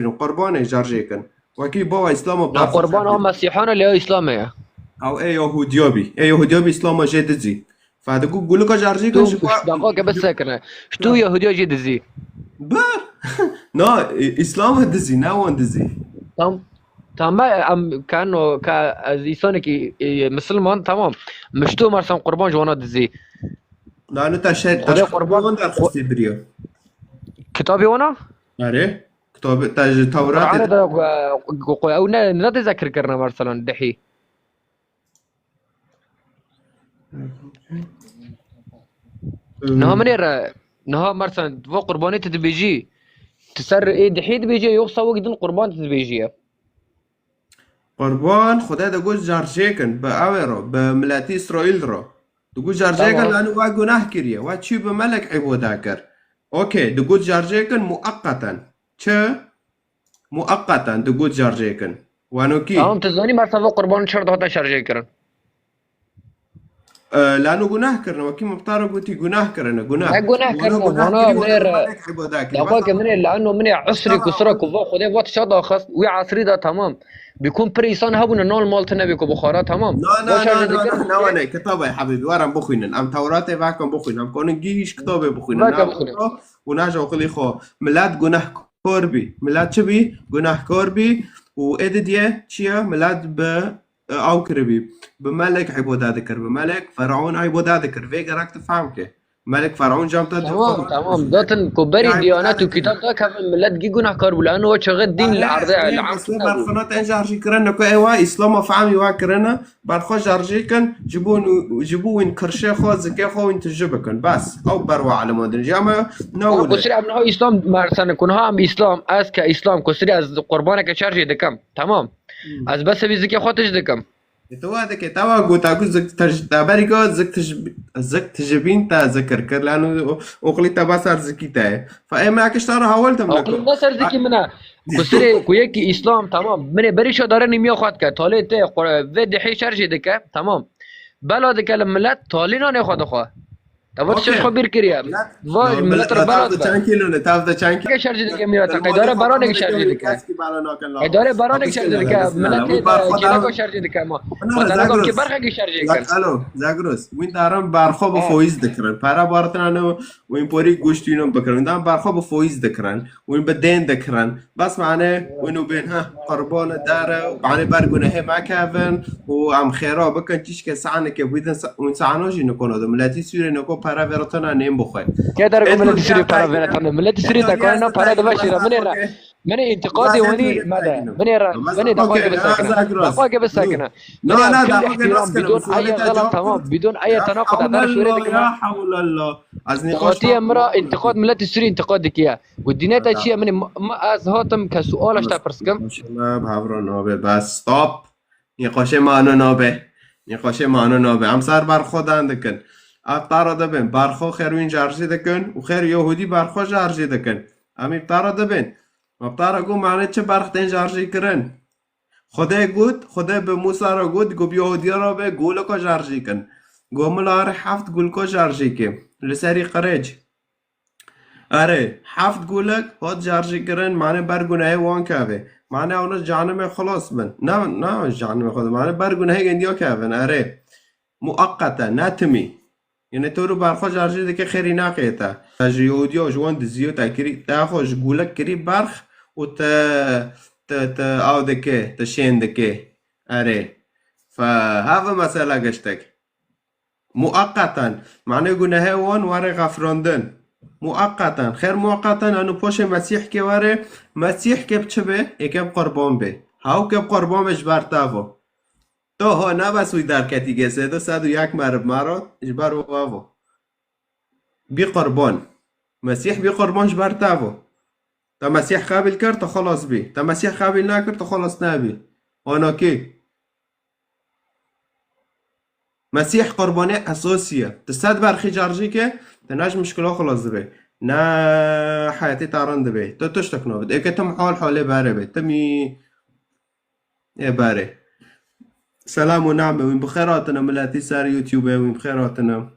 قربان جارجيكن وكي بوا إسلام نا بارخو قربان هم مسيحان اللي هو إسلامية أو أي يهوديابي أي يهوديابي إسلام جدزي فهذا قول لك جارجيكن شتو دقائق بس ساكنة شتو يهودية جي دزي بار نا إسلام هدزي ناوان دزي تمام كانه كإنسان كي مسلمان تمام مشتو مرسم قربان جوانا دزي لأنه تشهد خدای قربان در خسته بريو كتابي وانا آره كتاب تاج توراة انا دا او لا تذكر كرنا مثلا دحي نها منير نها مثلا فوق قربانية تبيجي تسر ايه دحي تبيجي يوصى وقت قربان تبيجي قربان خدا دقول جارجيكن بأويرو بملاتي إسرائيل رو دقول جارجيكن طبعا. لأنه وا گناه كريه وا چي بملك عبودا كر اوكي دقول جارجيكن مؤقتا چه مؤقتا دقول جارجيكن وانو كي هم تزاني مثلا فوق قربان شرط هاتا شرجي كرن لأنه گناه كرنا وكي مبتارا قلتي گناه كرنا ما گناه كرنا وانا منير دقائق منير لانه منير عسري كسرك وفوق خدي وقت شاد خاص وي عصري ده تمام بيكون بريسان هبون نول مالتنا بيكو بخارا تمام لا انا كتابه يا حبيبي ورم بخوينن ام توراتي باكم بخوينن ام كون جيش كتابه بخوينن وناجو قلي خو ملاد گناه كوربي ملاد چبي گناه كوربي وادديه چيا ملاد ب او كربي بملك عبودة ذكر بملك فرعون عبودة ذكر فيك راك تفهم كي ملك فرعون جامتا تمام داتن كبري ديانات وكتاب ده كمان ملاد جي گناه كار لانه هو شغل دين العرض العام برخنات ان جارجي كرنا كو ايوا اسلام فهمي وا كرنا برخو جارجي كن جبون كرشه خو زكي خو انت جبكن بس او بروا على مدن جامع نو كسري ابن هو اسلام مرسن كنها ام اسلام از كاسلام كسري از قربانك شارجي دكم تمام از بس بيزكي خاطش دكم تو هذا كتابة قلت أقول زك تبارك زك تجبين تا ذكر كر لأنه أقولي تبصر زكي تا فأما أكشتار حاولت منك أقول بصر زكي منا كسري كويكي إسلام تمام من بريشة دارني مية خاط كا طالع تا فيد حي شرجي دكا تمام بلا دكا لما لا طالعنا ناخد خا تبغى تشوف خبير كريا فاج ملتر بلاد چند کیلو نه تافت چند که شارژ دیگه میاد تا اداره برانه شارژ دیگه اداره برانه شارژ دیگه ملت کیلا کو شارژ دیگه ما مثلا که برخه کی شارژ دیگه الو زاگروس وين دارم برخو به فویز دکرن پارا بارتنانو وين پوری گوشتینو بکرن دارم برخو به فویز دکرن وين بدين دکرن بس معناه وينو بينها قربان داره معناه برگونه ما كافن و ام خيرا بكن تيش که سعنه که بيدن وين سعنوجي نكونو ملتي سوري نكو پارا ورتنا نیم بخوای که در ملت سوري پارا ورتنا ملت سوري تکونه پارا دباشيره من انتقادي وني ماذا من دقائق بس ساكنه لا بدون اي غلط تمام بدون اي تناقض هذا شوري لا حول الله از نقاشتي امرا انتقاد ملت السوري انتقادك يا والدينات شيء من از هاتم كسؤال اشتا برسكم شباب هاورو نوبه بس ستوب نقاش مانو نوبه نقاش مانو نوبه هم سر بر خودن دکن ابطار دبن برخو خیروین جارجی دکن و خیر یهودی برخو جارجی دکن امی ابطار دبن ابطار گو معنی چه برختین جارجی کرن خدا گود خدا به موسی را گود گو یهودی را به گول کو جارجی کن گو ملار هفت گول کو جارجی که لسری قرج اره هفت گولک هات جارجی کرن معنی برگونه وان که معنی اونا جانم خلاص بن نه جانم خود معنی برگونه گندیا که اره مؤقتا نتمی یعنی تو رو برخوا جارجی ده که خیری نقیتا تجریودی ها جوان دزیو تا کری تا خوش گولک کری برخ و تا او ده که تا شین ده که اره فهذا مسئله گشتک مؤقتا معنی گناه وان واره غفراندن مؤقتا خیر مؤقتا انو پاش مسیح که واره مسیح که چه به یکم قربان به هاو که قربان بش برتاوه تو ها نبسوی در کتیگه 301 مرب مراد اجبر و واو بی قربان مسیح بی قربانش برتاوه تا مسیح قابل کرد تا خلاص بی تا مسیح قابل نکرد تا خلاص نبی آنا کی مسیح قربانه اساسیه تا صد برخی جارجی که تا نج مشکلا خلاص بی نه حیاتی تارند بی تا تشتک نابد ای که تم حاله باره بی تمی باره سلام ونعمة وين بخيراتنا ملاتي سار يوتيوب وين بخيراتنا